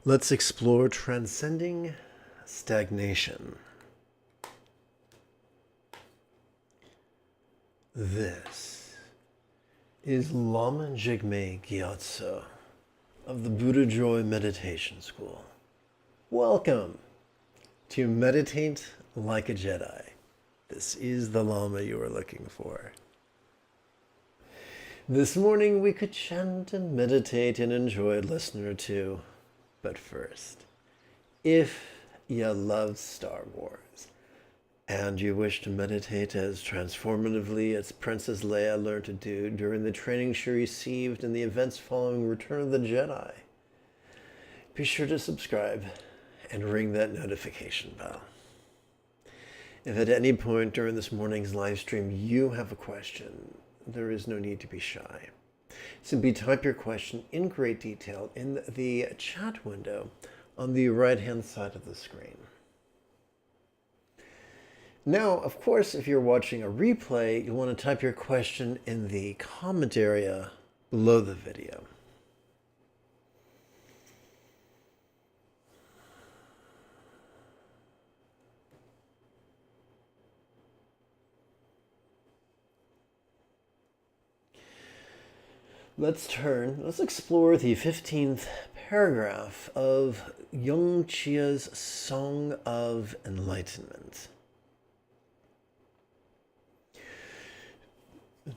Let's explore transcending stagnation. This is Lama Jigme Gyatso of the Buddha Joy Meditation School. Welcome to Meditate Like a Jedi. This is the Lama you are looking for. This morning we could chant and meditate and enjoy a lesson or two. But first, if you love Star Wars and you wish to meditate as transformatively as Princess Leia learned to do during the training she received in the events following Return of the Jedi, be sure to subscribe and ring that notification bell. If at any point during this morning's live stream you have a question, there is no need to be shy. Simply type your question in great detail in the chat window on the right-hand side of the screen. Now, of course, if you're watching a replay, you'll want to type your question in the comment area below the video. Let's explore the 15th paragraph of Young Chia's Song of Enlightenment.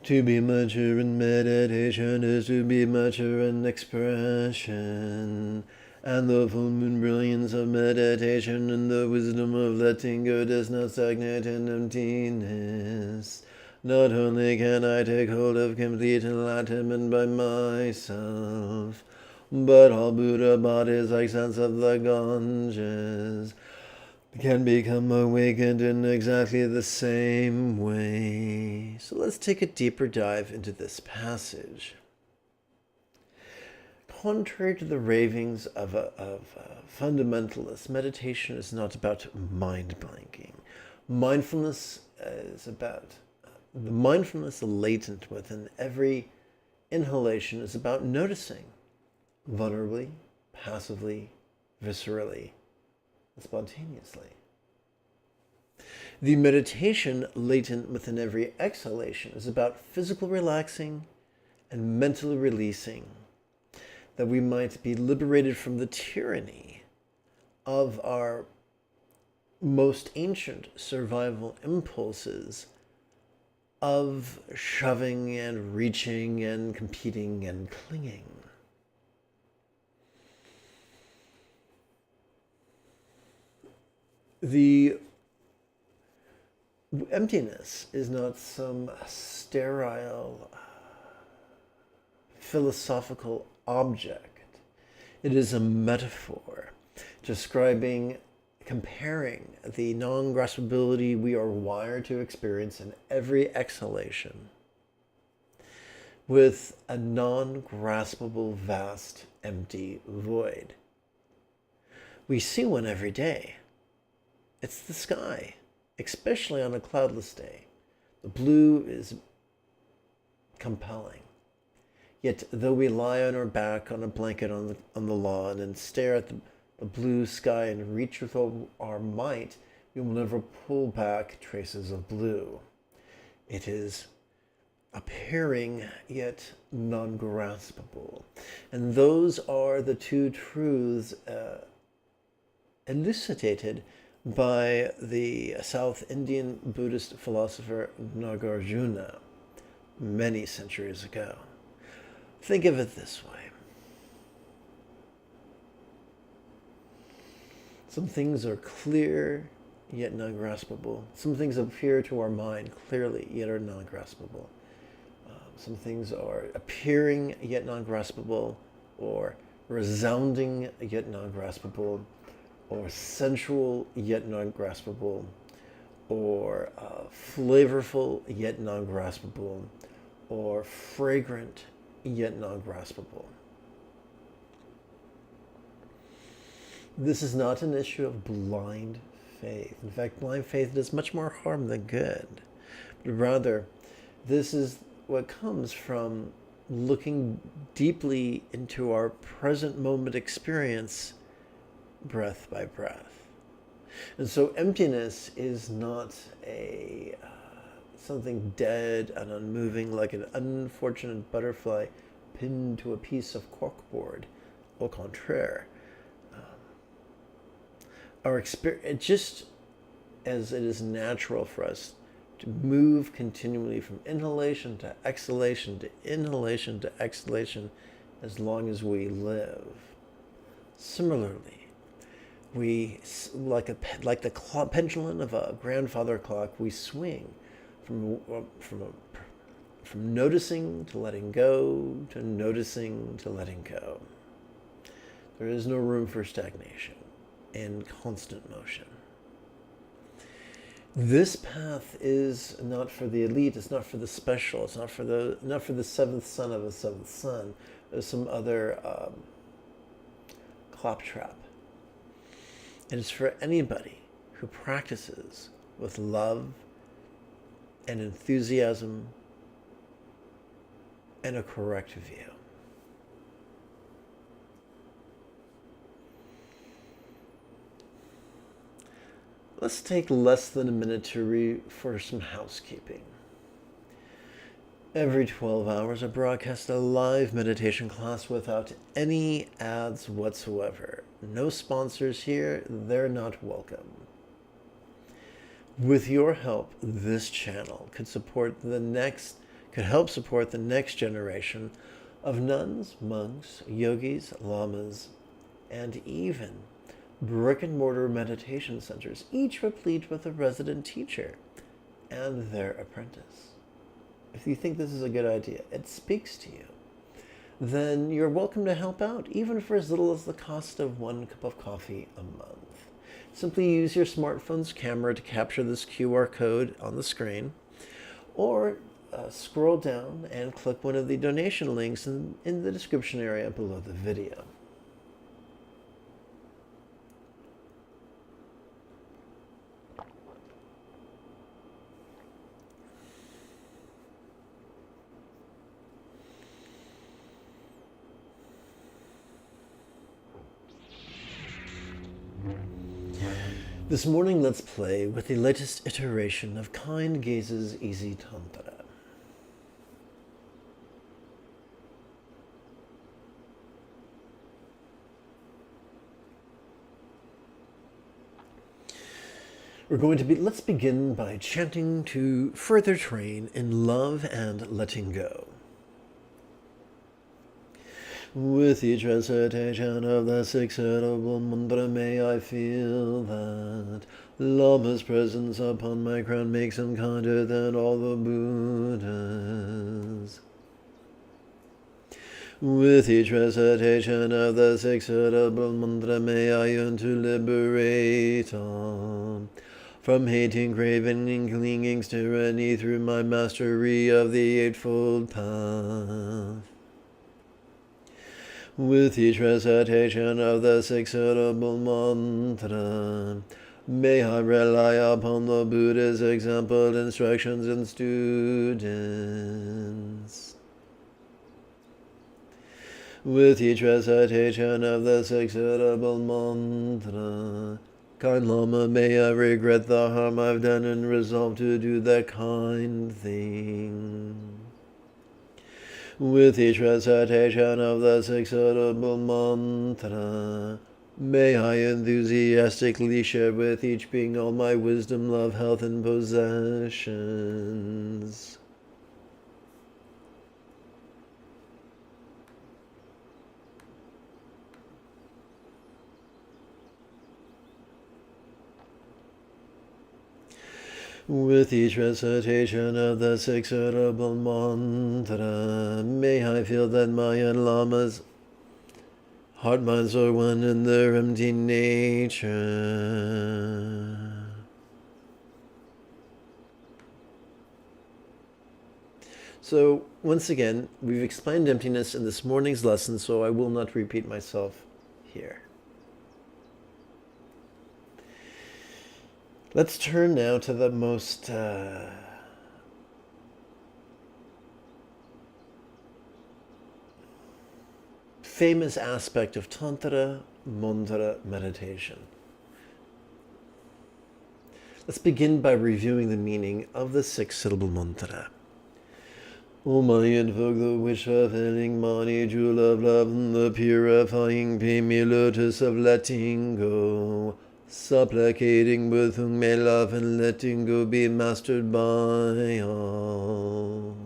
To be mature in meditation is to be mature in expression, and the full moon brilliance of meditation and the wisdom of letting go does not stagnate in emptiness. Not only can I take hold of complete enlightenment by myself, but all Buddha bodies like sons of the Ganges can become awakened in exactly the same way. So let's take a deeper dive into this passage. Contrary to the ravings of fundamentalists, meditation is not about mind blanking. Mindfulness is about the mindfulness latent within every inhalation is about noticing vulnerably, passively, viscerally, and spontaneously. The meditation latent within every exhalation is about physical relaxing and mentally releasing, that we might be liberated from the tyranny of our most ancient survival impulses of shoving and reaching and competing and clinging. The emptiness is not some sterile philosophical object. It is a metaphor comparing the non-graspability we are wired to experience in every exhalation with a non-graspable, vast, empty void. We see one every day. It's the sky, especially on a cloudless day. The blue is compelling. Yet, though we lie on our back on a blanket on the lawn and stare at the blue sky and reach with all our might, we will never pull back traces of blue. It is appearing yet non-graspable. And those are the two truths elucidated by the South Indian Buddhist philosopher Nagarjuna many centuries ago. Think of it this way. Some things are clear, yet non-graspable. Some things appear to our mind clearly, yet are non-graspable. Some things are appearing, yet non-graspable, or resounding, yet non-graspable, or sensual, yet non-graspable, or flavorful, yet non-graspable, or fragrant, yet non-graspable. This is not an issue of blind faith. In fact, blind faith does much more harm than good. But rather, this is what comes from looking deeply into our present moment experience breath by breath. And so emptiness is not something dead and unmoving like an unfortunate butterfly pinned to a piece of corkboard. Au contraire. Our experience, just as it is natural for us to move continually from inhalation to exhalation to inhalation to exhalation as long as we live. Similarly, we, like the pendulum of a grandfather clock, we swing from noticing to letting go to noticing to letting go. There is no room for stagnation and constant motion. This path is not for the elite, it's not for the special, it's not for the seventh son of a seventh son. There's some other claptrap. And it's for anybody who practices with love and enthusiasm and a correct view. Let's take less than a minute for some housekeeping. Every 12 hours, I broadcast a live meditation class without any ads whatsoever. No sponsors here, they're not welcome. With your help, this channel could help support the next generation of nuns, monks, yogis, lamas, and even brick-and-mortar meditation centers, each replete with a resident teacher and their apprentice. If you think this is a good idea, it speaks to you, then you're welcome to help out, even for as little as the cost of 1 cup of coffee a month. Simply use your smartphone's camera to capture this QR code on the screen, or scroll down and click one of the donation links in the description area below the video. This morning, let's play with the latest iteration of Kind Gaze's Easy Tantra. Let's begin by chanting to further train in love and letting go. With each recitation of the six-syllable mantra, may I feel that Lama's presence upon my crown makes him kinder than all the Buddhas. With each recitation of the six-syllable mantra, may I yearn to liberate all from hating, craving, and clinging tyranny through my mastery of the Eightfold Path. With each recitation of the six-syllable mantra, may I rely upon the Buddha's example, instructions, and students. With each recitation of the six-syllable mantra, kind Lama, may I regret the harm I've done and resolve to do the kind thing. With each recitation of the six-syllable mantra, may I enthusiastically share with each being all my wisdom, love, health, and possessions. With each recitation of the six-syllable mantra, may I feel that Mayan Lamas' heart, minds are one in their empty nature. So, once again, we've explained emptiness in this morning's lesson, so I will not repeat myself here. Let's turn now to the most famous aspect of Tantra, mantra meditation. Let's begin by reviewing the meaning of the 6-syllable mantra. Om I invoke the wish of healing, money, jewel of love, and the purifying payme lotus of letting go, supplicating with whom may love and letting go be mastered by all.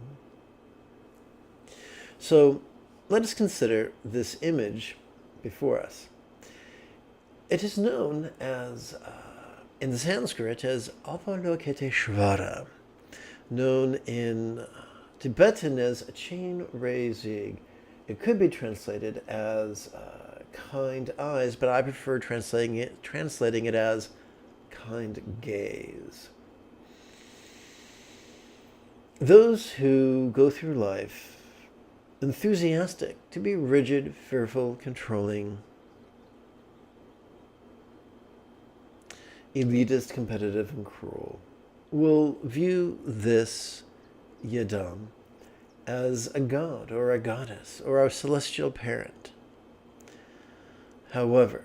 So, let us consider this image before us. It is known as, in Sanskrit, as Avalokiteshvara, known in Tibetan as Chain Reizig. It could be translated as kind eyes, but I prefer translating it as kind gaze. Those who go through life enthusiastic to be rigid, fearful, controlling, elitist, competitive, and cruel will view this yidam as a god or a goddess or a celestial parent. However,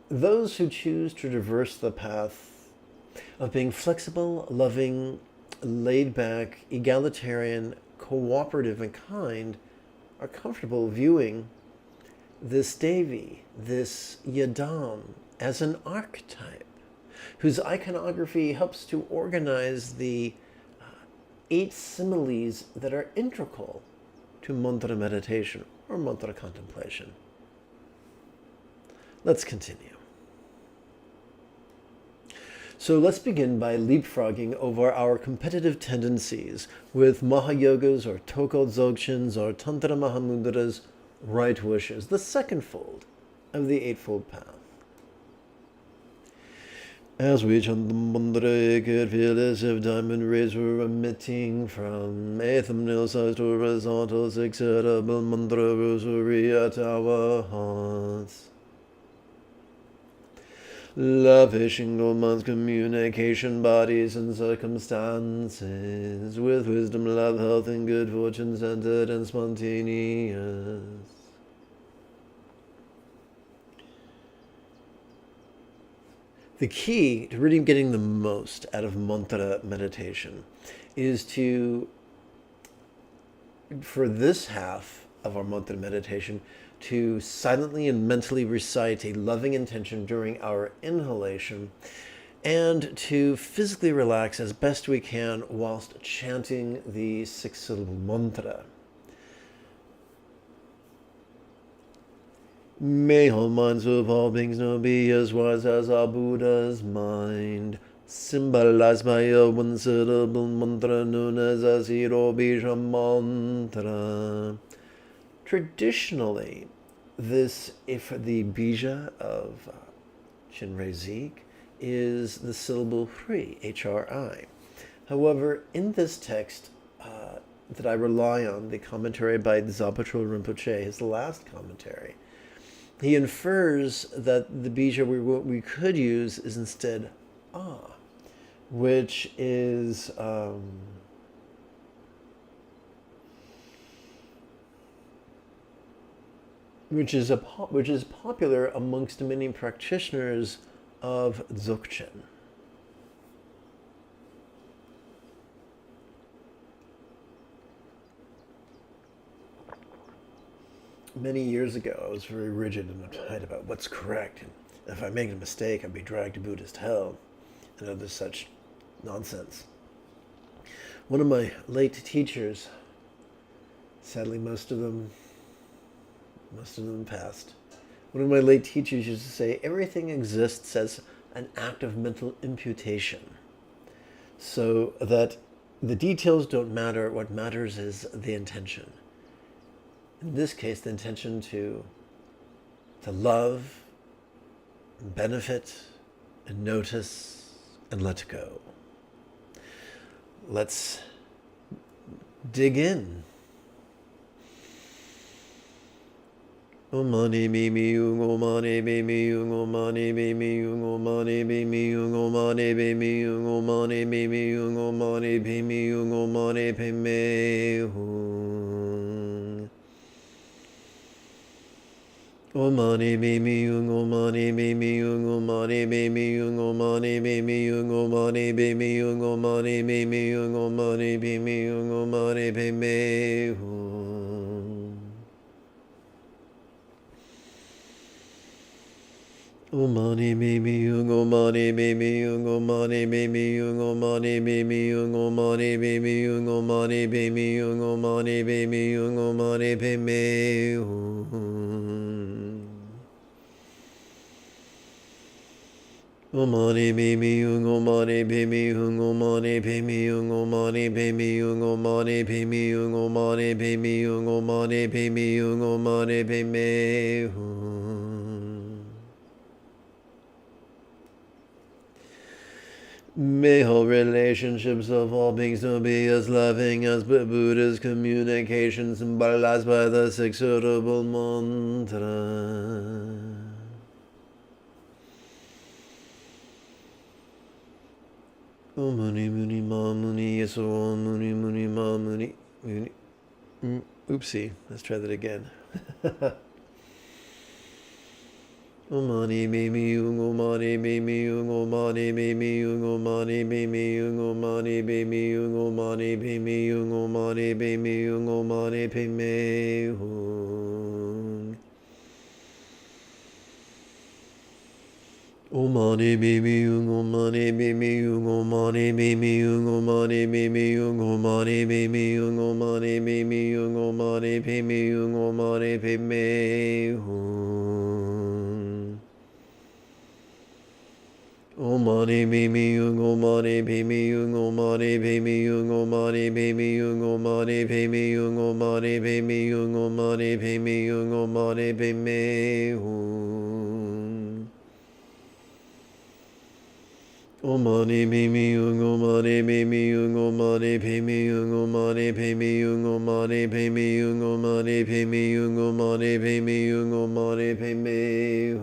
those who choose to traverse the path of being flexible, loving, laid back, egalitarian, cooperative, and kind are comfortable viewing this Devi, this yidam, as an archetype whose iconography helps to organize the 8 similes that are integral to mantra meditation or mantra contemplation. Let's continue. So let's begin by leapfrogging over our competitive tendencies with Mahayoga's or Toko Dzogchen's or Tantra Mahamudra's right wishes, the second fold of the Eightfold Path. As we chant the mantra, it could feel as if diamond rays were emitting from a thumbnail-sized horizontal 6-syllable mantra rosary at our hearts. Lavishing Goman's communication, bodies and circumstances, with wisdom, love, health, and good fortune centered and spontaneous. The key to really getting the most out of mantra meditation is for this half of our mantra meditation, to silently and mentally recite a loving intention during our inhalation, and to physically relax as best we can whilst chanting the 6-syllable mantra. May all minds of all beings now be as wise as our Buddha's mind, symbolized by a 1-syllable mantra known as a Zero Bija mantra. Traditionally, the bija of Shinrei Zik is the syllable Hri, H-R-I. However, in this text that I rely on, the commentary by Zapatrul Rinpoche, his last commentary, he infers that the bija we could use is instead Ah, which is which is popular amongst many practitioners of Dzogchen. Many years ago, I was very rigid and uptight about what's correct, and if I make a mistake, I'd be dragged to Buddhist hell, and other such nonsense. One of my late teachers, sadly most of them passed. One of my late teachers used to say, everything exists as an act of mental imputation, so that the details don't matter. What matters is the intention. In this case, the intention to love, benefit, and notice, and let go. Let's dig in. Om mani mimi yung om mani mimi yung om mani mimi yung om mani mimi yung om mani mimi yung om mani mimi yung om mani mimi yung om mani mimi yung. Om mani baby yung om mani baby yung om mani baby yung om mani baby yung om mani baby yung om mani baby yung om mani baby yung om mani baby Om mani baby yung om mani baby yung om mani baby yung om mani baby yung om mani baby yung om mani baby yung om mani baby yung om mani baby Om mani baby yung om mani baby yung om mani baby yung om mani baby yung om mani baby yung om mani baby yung om mani baby yung om mani baby May all relationships of all beings to be as loving as Buddha's communication symbolized by the six suitable mantra. Om muni muni ma muni yeso om muni muni ma muni muni. Oopsie, let's try that again. Om mani baby yung om mani baby yung om mani baby yung om mani baby yung om mani baby yung om mani baby yung om mani baby yung om mani baby Om mani baby yung om mani baby yung om mani baby yung om mani baby yung om mani baby yung om mani baby yung om mani baby yung om mani baby Om mani baby yung om mani baby yung om mani baby yung om mani baby yung om mani baby yung om mani baby yung om mani baby yung om mani baby Om mani baby yung om mani baby yung om mani baby yung om mani baby yung om mani baby yung om mani baby yung om mani baby yung om mani baby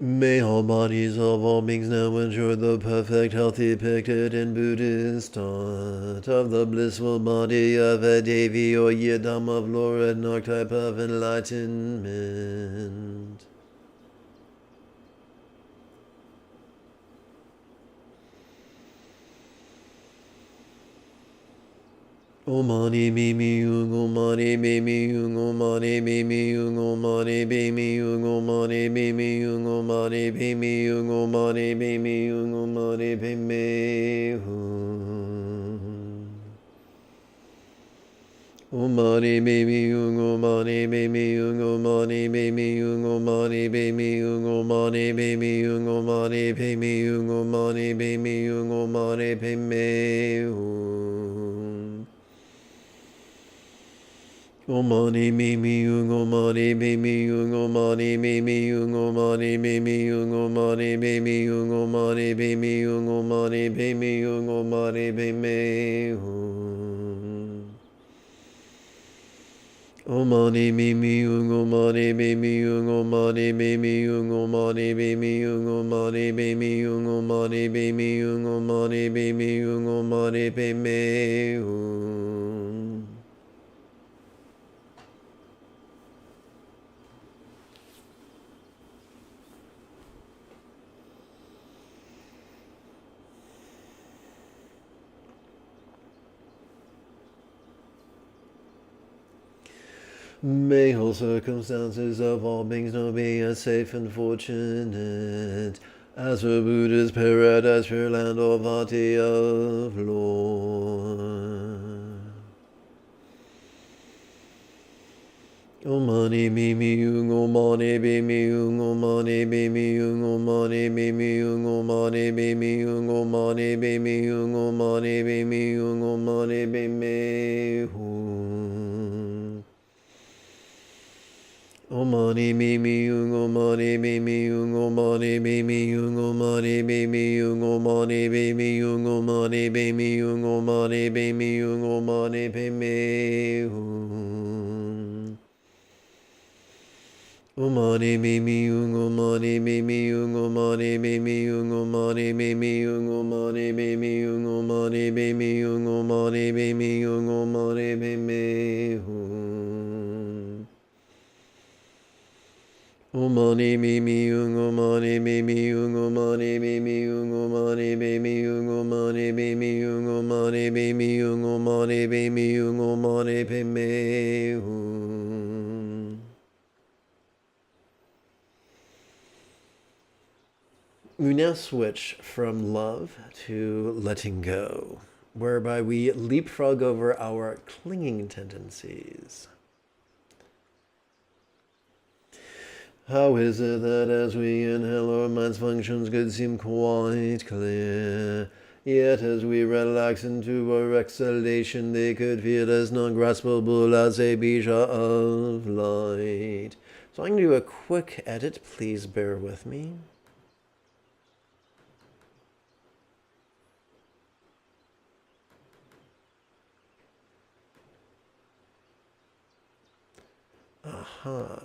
May all bodies of all beings now enjoy the perfect health depicted in Buddhist thought of the blissful body of a Devi or Yidam of Lord and archetype of enlightenment. Om mani baby yung om mani baby yung om mani baby yung om mani baby yung om mani baby yung om mani baby yung om mani baby yung om mani baby Om mani baby yung om mani baby yung om mani baby yung om mani baby yung om mani baby yung om mani baby yung om mani baby yung om mani baby Om mani baby yung om mani baby yung om mani baby yung om mani baby yung om mani baby yung om mani baby yung om mani baby yung om mani baby Om mani baby yung om mani baby yung om mani baby yung om mani baby yung om mani baby yung om mani baby yung om mani baby yung om mani baby May all circumstances of all beings now be as safe and fortunate as for Buddha's paradise, pure land or Vati of Lord. Om mani baby yung om mani baby yung om mani baby yung om mani baby yung om mani baby yung om mani baby yung om mani baby yung om mani baby Om mani baby yung om mani baby yung om mani baby yung om mani baby yung om mani baby yung om mani baby yung om mani baby yung om mani baby Umani mimi umani mimi umani mimi umani mimi umani mimi umani mimi umani mimi umani mimi umani mimi umani mimi umani mimi umani mimi umani mimi umani mimi umani mimi umani mimi. We now switch from love to letting go, whereby we leapfrog over our clinging tendencies. How is it that as we inhale our mind's functions could seem quite clear, yet as we relax into our exhalation they could feel as non-graspable as a bija of light. So I'm going to do a quick edit, please bear with me. Aha.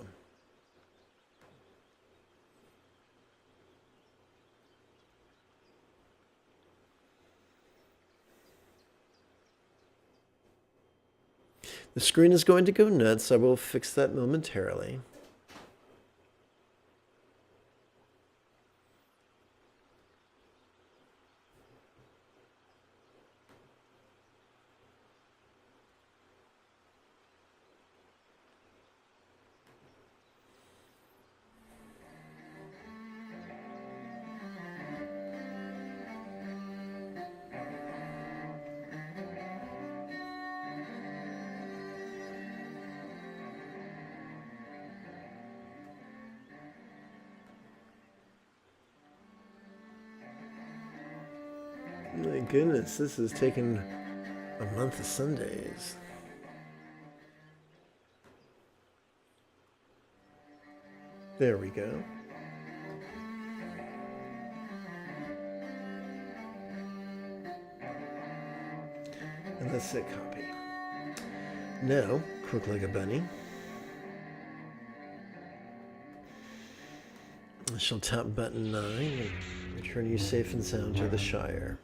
The screen is going to go nuts. I will fix that momentarily. My goodness, this has taken a month of Sundays. There we go. And let's hit copy. Now, quick like a bunny. I shall tap button 9 and return you safe and sound to the Shire.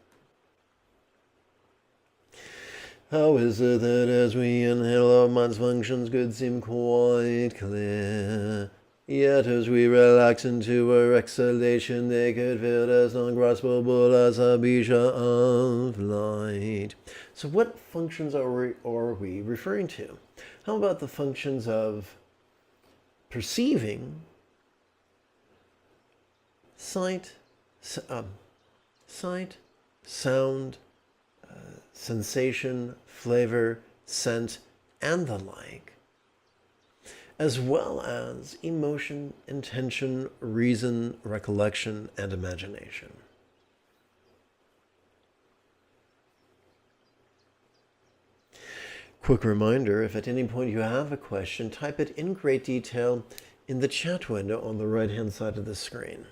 How is it that as we inhale our mind's functions could seem quite clear, yet as we relax into our exhalation they could feel as non-graspable as a bija of light. So what functions are we referring to? How about the functions of perceiving sight, sound, sensation, flavor, scent, and the like, as well as emotion, intention, reason, recollection, and imagination. Quick reminder, if at any point you have a question, type it in great detail in the chat window on the right-hand side of the screen.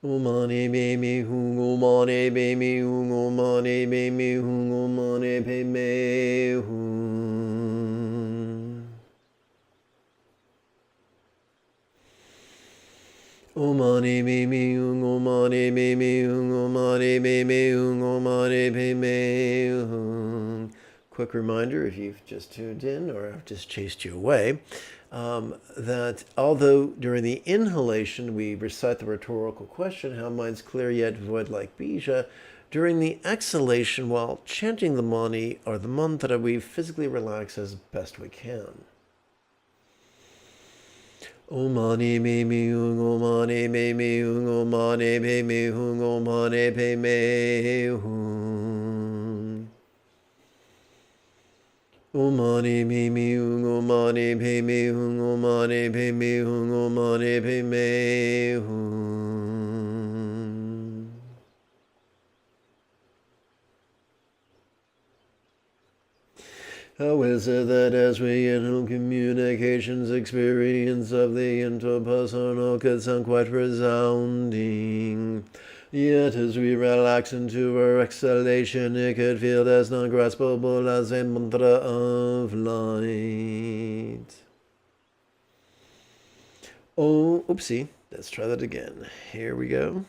Umani baby hu umani baby hu umani baby hu umani baby hu. Umani baby hu umani baby hu umani baby hu umani baby hu. Quick reminder, if you've just tuned in or I've just chased you away, that although during the inhalation we recite the rhetorical question, how mind's clear yet void like bija, during the exhalation while chanting the mani or the mantra we physically relax as best we can. Om mani me me om mani me me om mani me me om mani me me Umani me me umani pe me umani pe me umani pe me. How is it that as we in communications experience of the interpersonal could sound quite resounding, Yet as we relax into our exhalation, it could feel as non-graspable as a mantra of light. Oh, oopsie. Let's try that again. Here we go.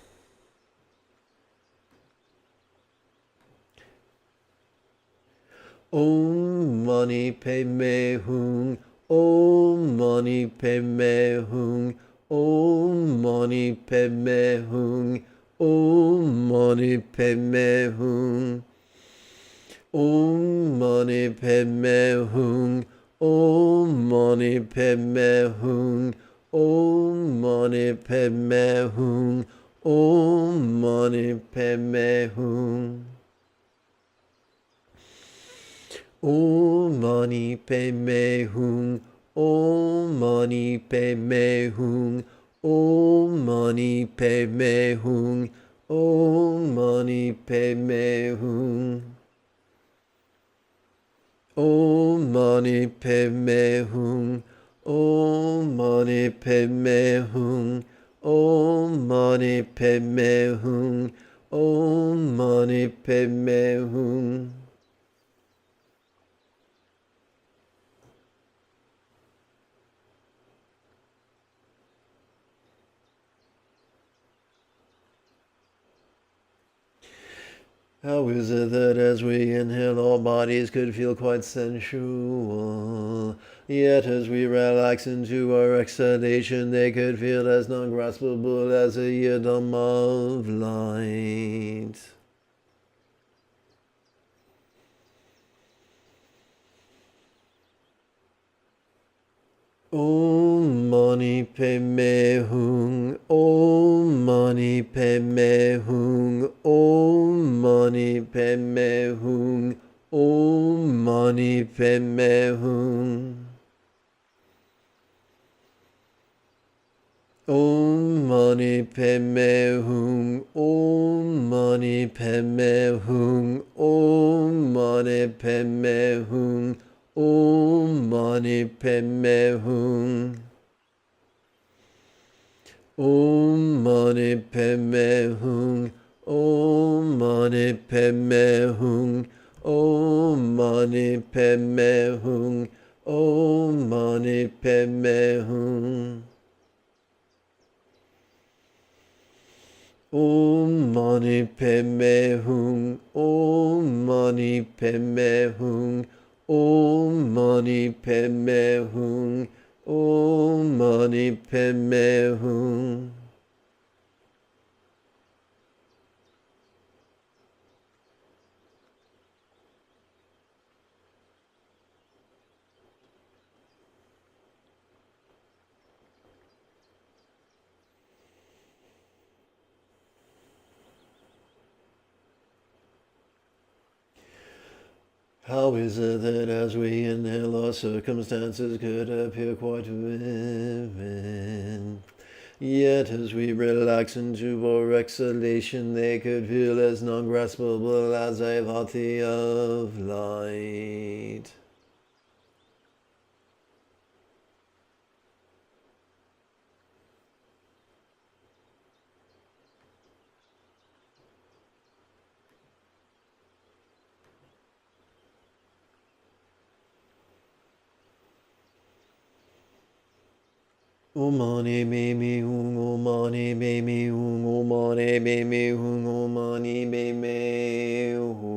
Om Mani Padme Hum. Om Mani Padme Hum. Om Mani Padme Hum. Om Mani Padme Hum. Om Mani Padme Hum. Om Mani Padme Hum. Om Mani Padme Hum. Om Mani Padme Hum. Om Mani Padme Hum. Om Mani Padme Hum. Om Mani Padme Hum. Om Mani Padme Hum. Om Mani Padme Hum. Om Mani Padme Hum. Om Mani Padme Hum. Om Mani Padme Hum. How is it that as we inhale, our bodies could feel quite sensual, yet as we relax into our exhalation, they could feel as non-graspable as a yidam of light? Om Mani Padme Hum. Om Mani Padme Hum. Om Mani Padme Hum. Om Mani Padme Hum. Om Mani Padme Hum. Om Mani Padme Hum. Om Mani Padme Hum. Om Mani Padme Hum. Om Mani Padme Hum. Om Mani Padme Hum. Om Mani Padme Hum. Om Mani Padme Hum. Om Mani Padme Hum. Om Mani Padme Hum. Om Mani Padme Hum. Om Mani Padme Hum. How is it that as we inhale, our circumstances could appear quite vivid, yet as we relax into our exhalation, they could feel as non-graspable as a body of light? Om Mani Padme Hum. Om Mani Padme Hum. Om Mani Padme Hum. Om Mani Padme Hum.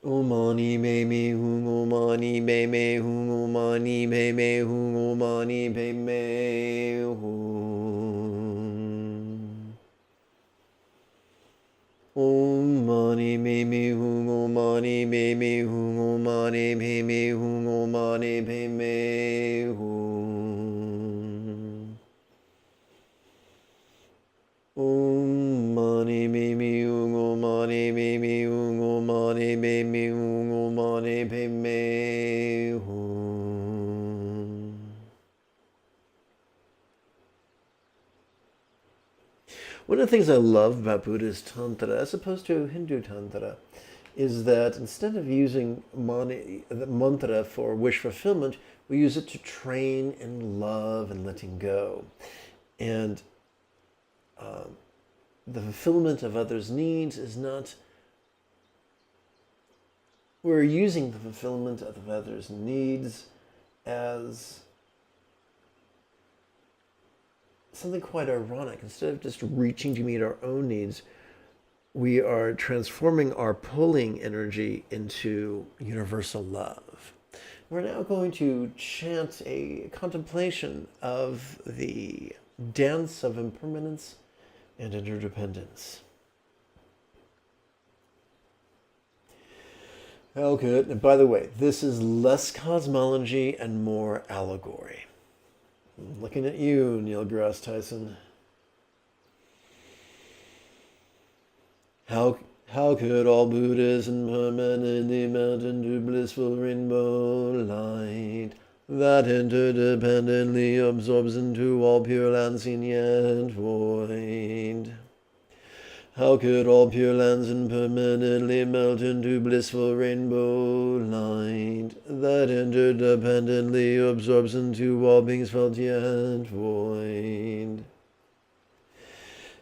Om Mani Padme Hum. Om Mani Padme Hum. Om Mani Padme Hum. Om Mani Padme Hum. Om Mani Padme Hum. Om Mani Padme Hum. Om Mani Padme Hum. Om Mani Padme Hum. Om Mani Padme Hum. Om Mani Padme Hum. Om Mani Padme Hum. Om Mani Padme Hum. One of the things I love about Buddhist Tantra, as opposed to Hindu Tantra, is that instead of using the mantra for wish fulfillment, We use it to train in love and letting go. And the fulfillment of others' needs is not... We're using the fulfillment of others' needs as something quite ironic. Instead of just reaching to meet our own needs, we are transforming our pulling energy into universal love. We're now going to chant a contemplation of the dance of impermanence and interdependence. Oh, good. And by the way, this is less cosmology and more allegory. I'm looking at you, Neil deGrasse Tyson. How could all Buddhism permanently melt into blissful rainbow light that interdependently absorbs into all pure lands and yet void? How could all pure lands impermanently melt into blissful rainbow light that interdependently absorbs into all beings felt yet void?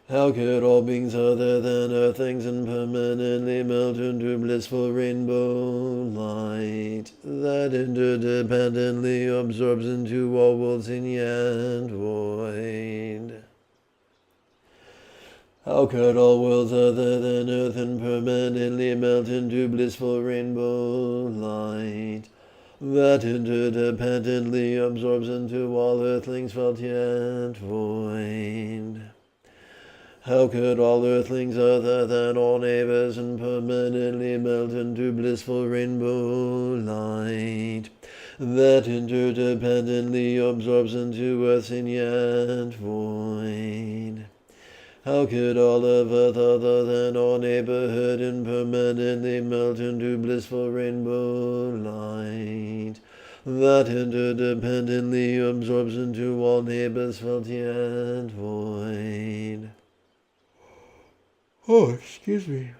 How could all beings other than earthlings impermanently melt into blissful rainbow light that interdependently absorbs into all worlds and yet void? How could all worlds other than earth impermanently melt into blissful rainbow light that interdependently absorbs into all earthlings felt yet void? How could all earthlings other than all neighbors impermanently melt into blissful rainbow light that interdependently absorbs into earth and yet void? How could all of earth other than all neighborhood impermanently melt into blissful rainbow light that interdependently absorbs into all neighbors felt yet void? Oh, excuse me.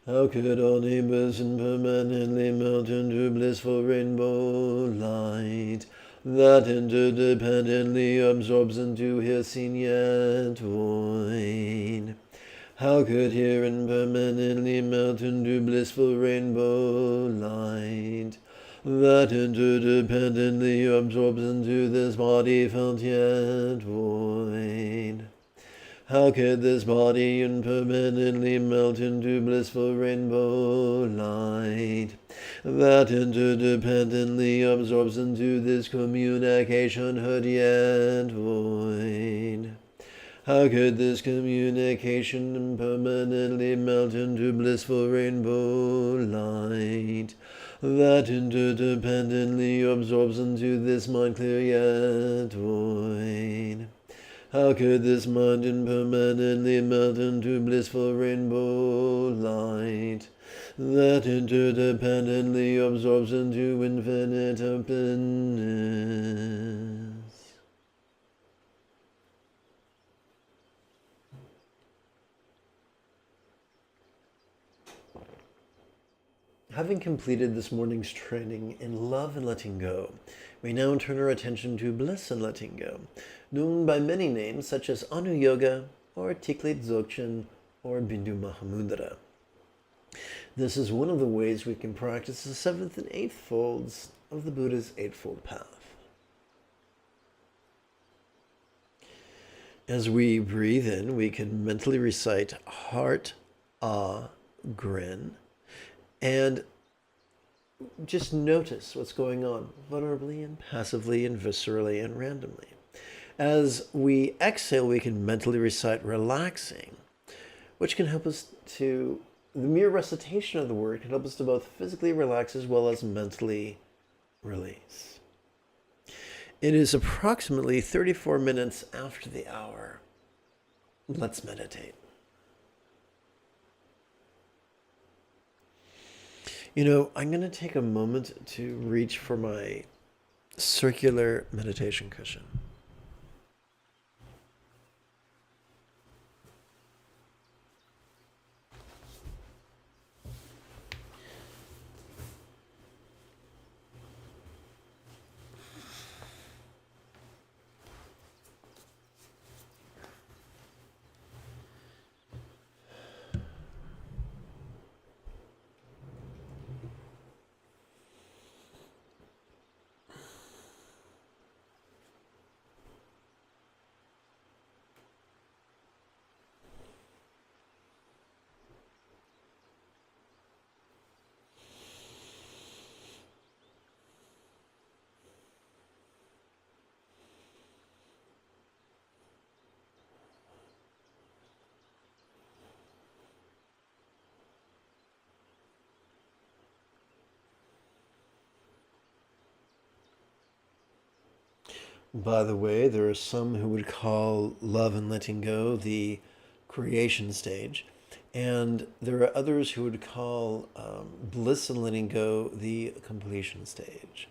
How could all neighbors impermanently melt into blissful rainbow light that interdependently absorbs into here seen yet void? How could here impermanently melt into blissful rainbow light that interdependently absorbs into this body felt yet void? How could this body impermanently melt into blissful rainbow light that interdependently absorbs into this communication hood yet void? How could this communication impermanently melt into blissful rainbow light that interdependently absorbs into this mind clear yet void? How could this mind impermanently melt into blissful rainbow light that interdependently absorbs into infinite openness? Having completed this morning's training in love and letting go, we now turn our attention to bliss and letting go, known by many names such as Anu Yoga, or Tiklit Dzogchen, or Bindu Mahamudra. This is one of the ways we can practice the 7th and 8th folds of the Buddha's Eightfold Path. As we breathe in, we can mentally recite heart, ah, grin, and just notice what's going on, vulnerably and passively and viscerally and randomly. As we exhale, we can mentally recite relaxing, which can help us to, the mere recitation of the word can help us to both physically relax as well as mentally release. It is approximately 34 minutes after the hour. Let's meditate. You know, I'm going to take a moment to reach for my circular meditation cushion. By the way, there are some who would call love and letting go the creation stage, and there are others who would call bliss and letting go the completion stage.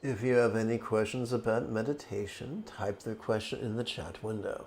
If you have any questions about meditation, type the question in the chat window.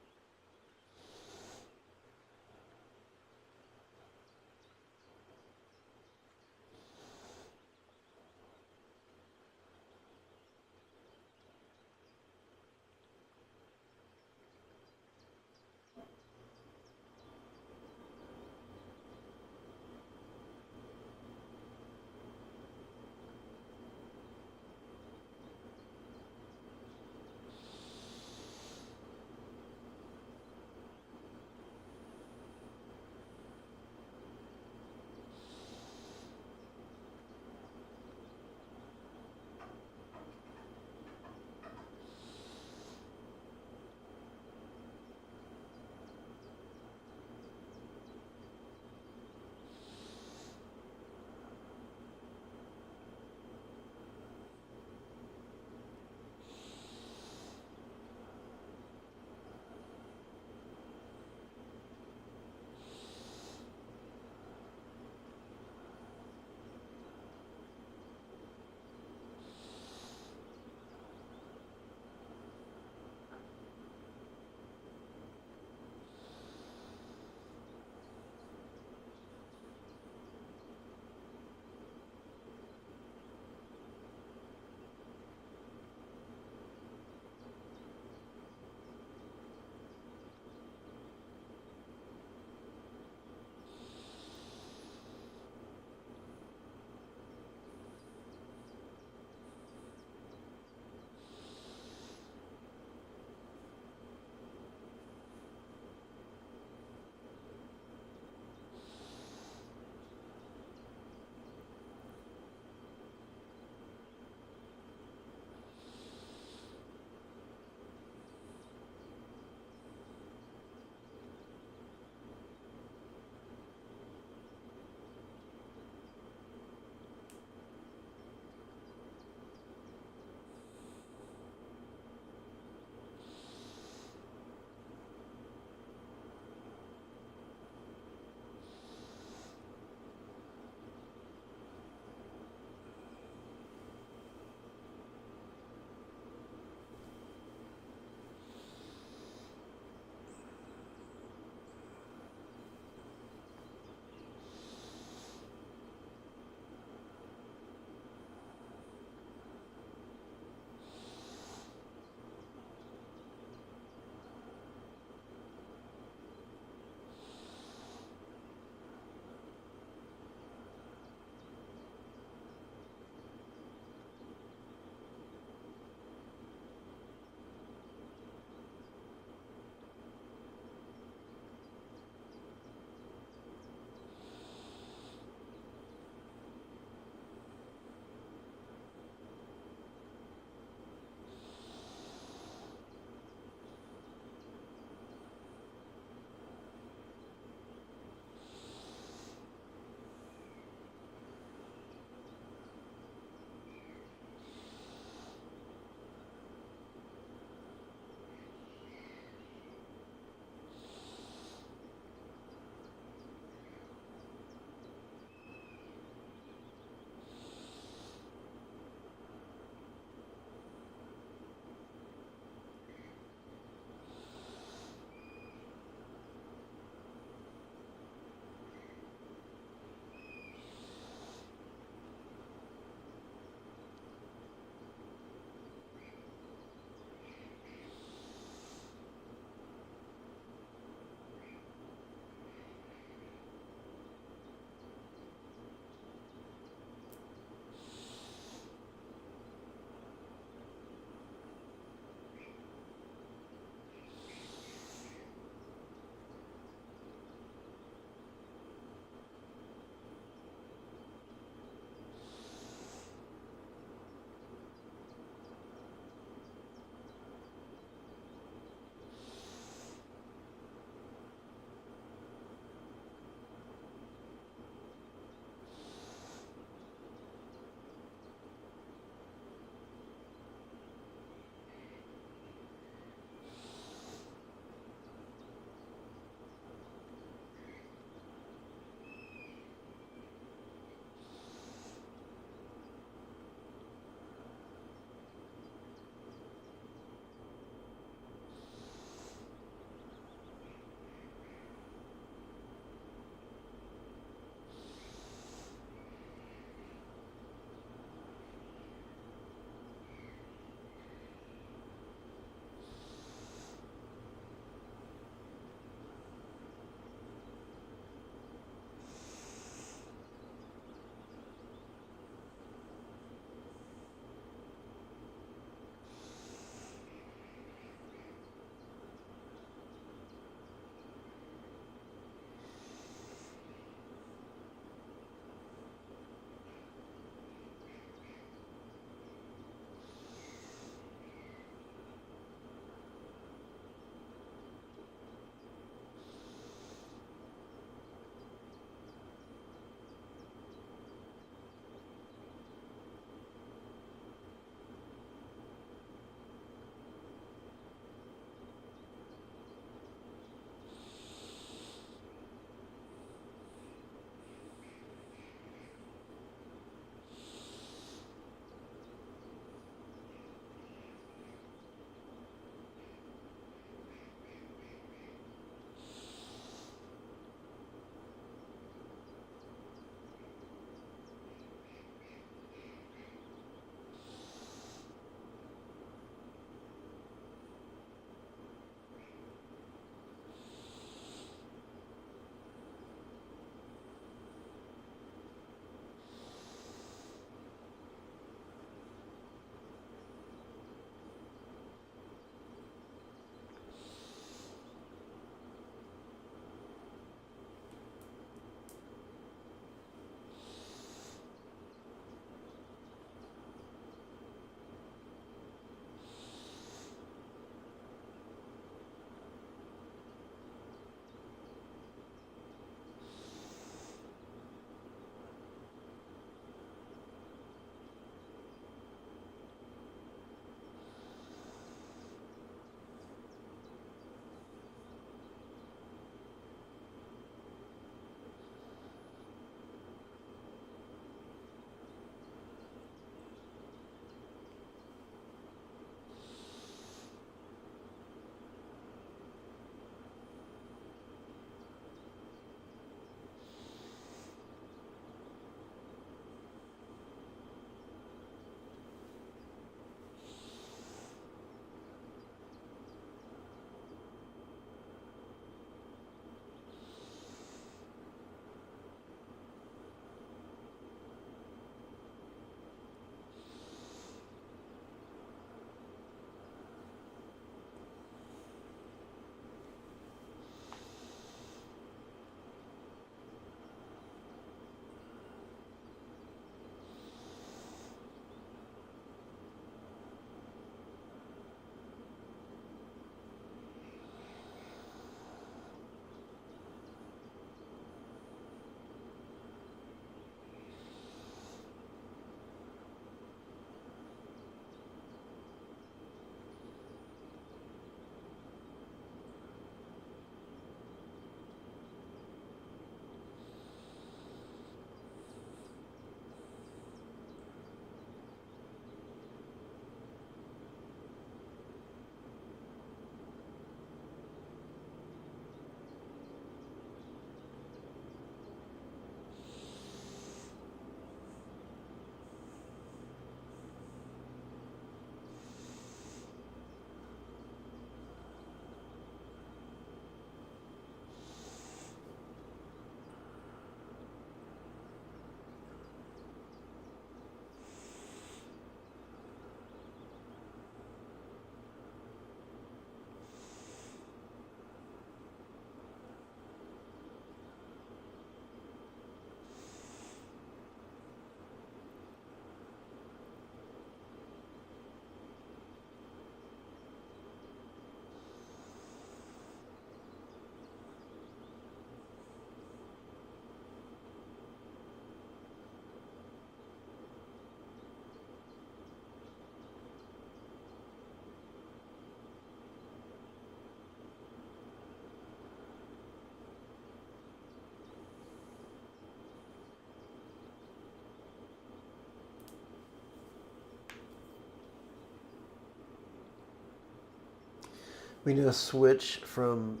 We now switch from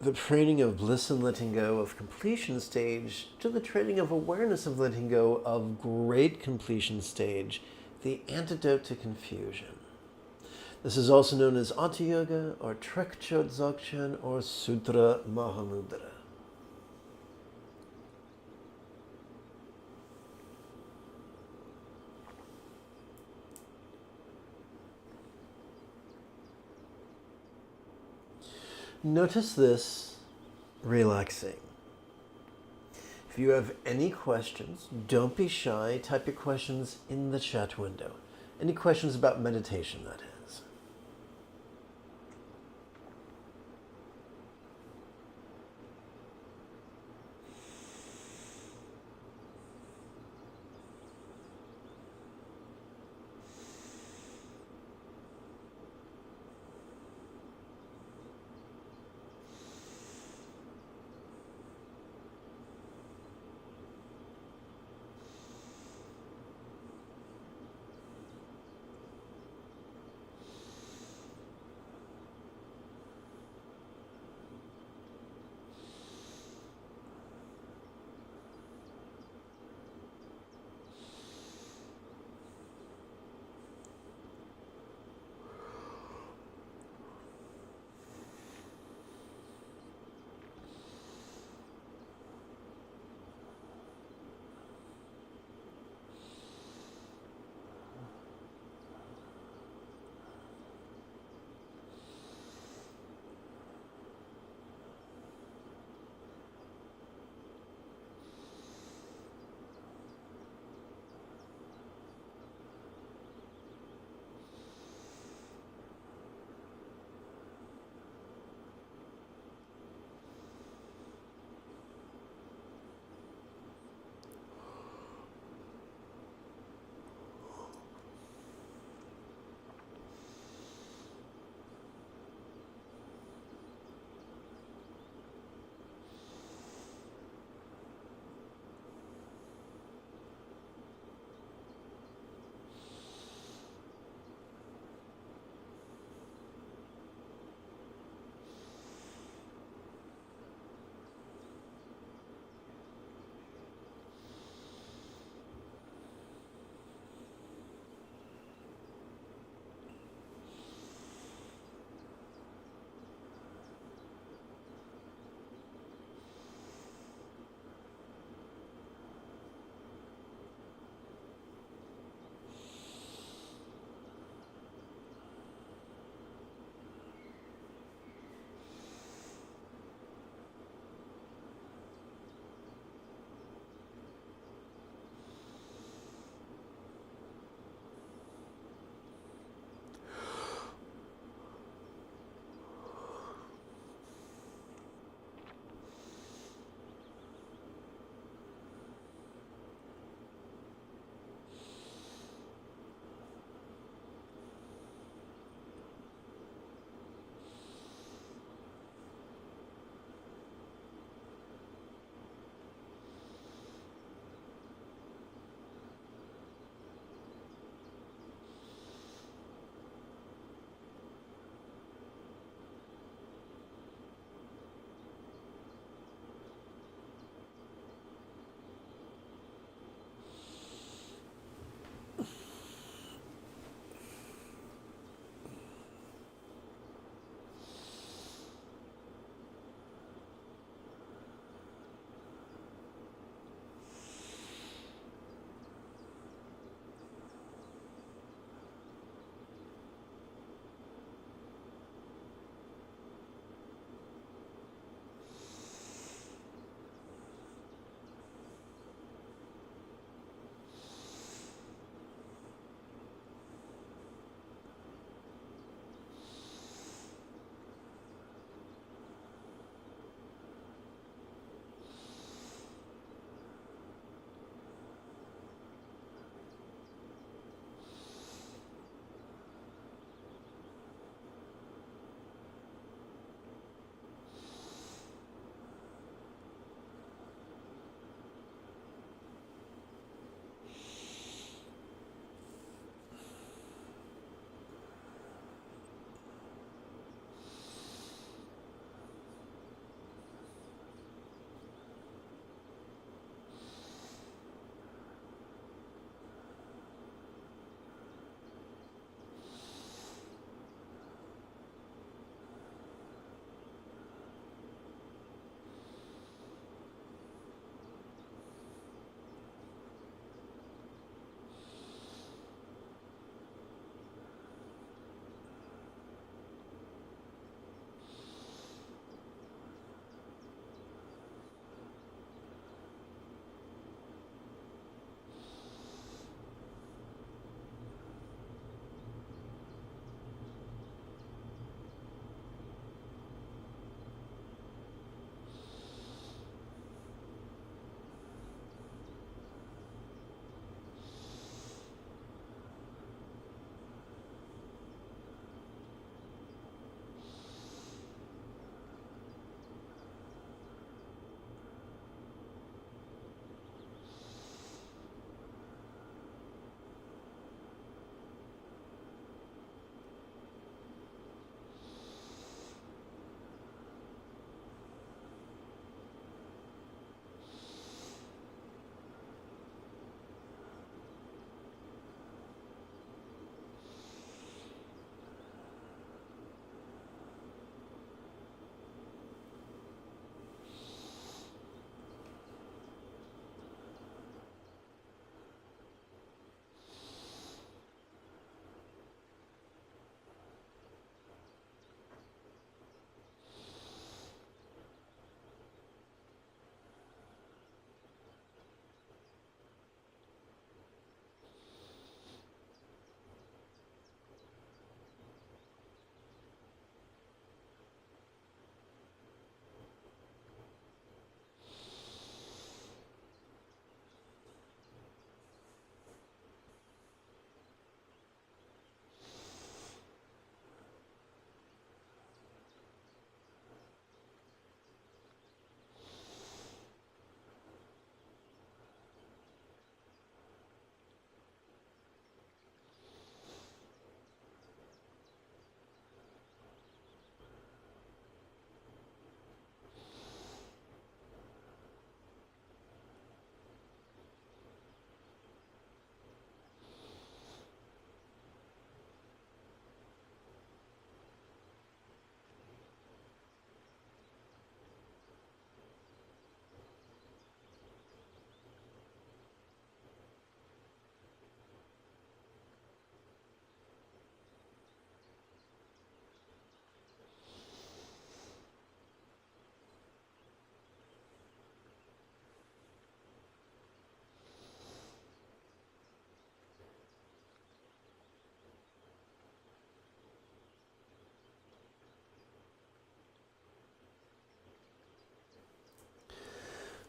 the training of bliss and letting go of completion stage to the training of awareness of letting go of great completion stage, the antidote to confusion. This is also known as Atha Yoga or Trekchot Dzogchen or Sutra Mahamudra. Notice this relaxing. If you have any questions, don't be shy. Type your questions in the chat window. Any questions about meditation, that is.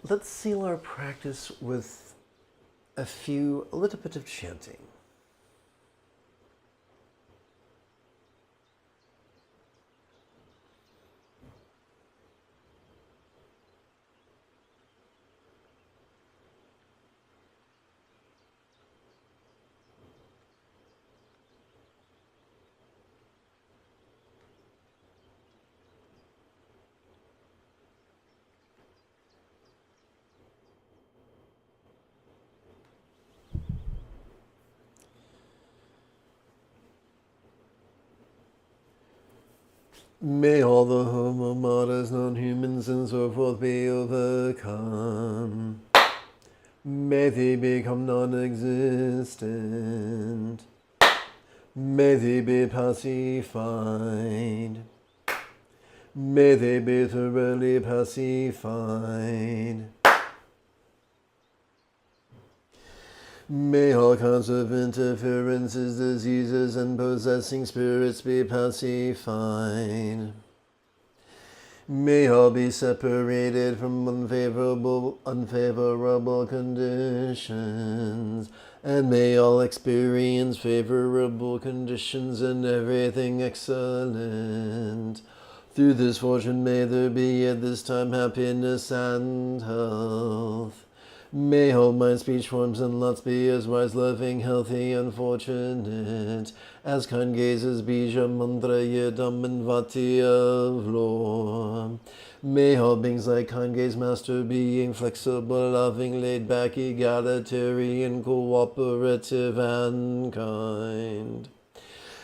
let's seal our practice with a little bit of chanting. May all the homo modus, non-humans and so forth be overcome. May they become non-existent. May they be pacified. May they be thoroughly pacified. May all kinds of interferences, diseases, and possessing spirits be pacified. May all be separated from unfavorable conditions, and may all experience favorable conditions and everything excellent. Through this fortune may there be at this time happiness and health. May all mind, speech, forms, and lots be as wise, loving, healthy, and fortunate as kind gazes, bija, mantra, yedam, and vati of lore. May all beings like kind gaze, master being, flexible, loving, laid back, egalitarian, cooperative, and kind.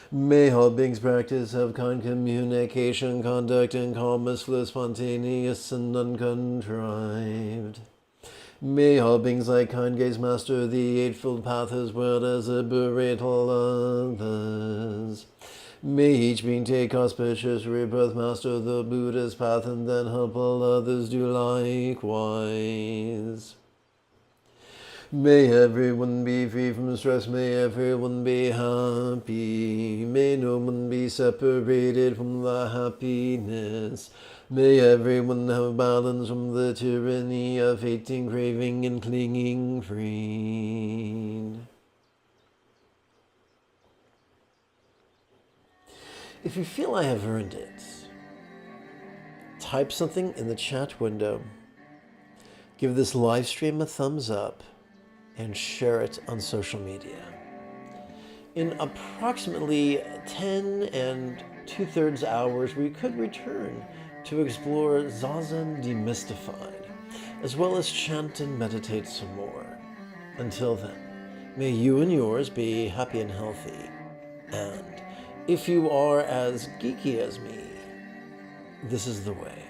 May all beings practice have kind communication, conduct, and calmness, flow spontaneous and uncontrived. May all beings like kind gaze master the Eightfold Path as well as liberate all others. May each being take auspicious rebirth, master the Buddha's path, and then help all others do likewise. May everyone be free from stress, may everyone be happy, may no one be separated from the happiness. May everyone have balance from the tyranny of hating, craving, and clinging freed. If you feel I have earned it, type something in the chat window, give this live stream a thumbs up, and share it on social media. In approximately 10 and 2/3 hours, we could return to explore Zazen Demystified, as well as chant and meditate some more. Until then, may you and yours be happy and healthy, and if you are as geeky as me, this is the way.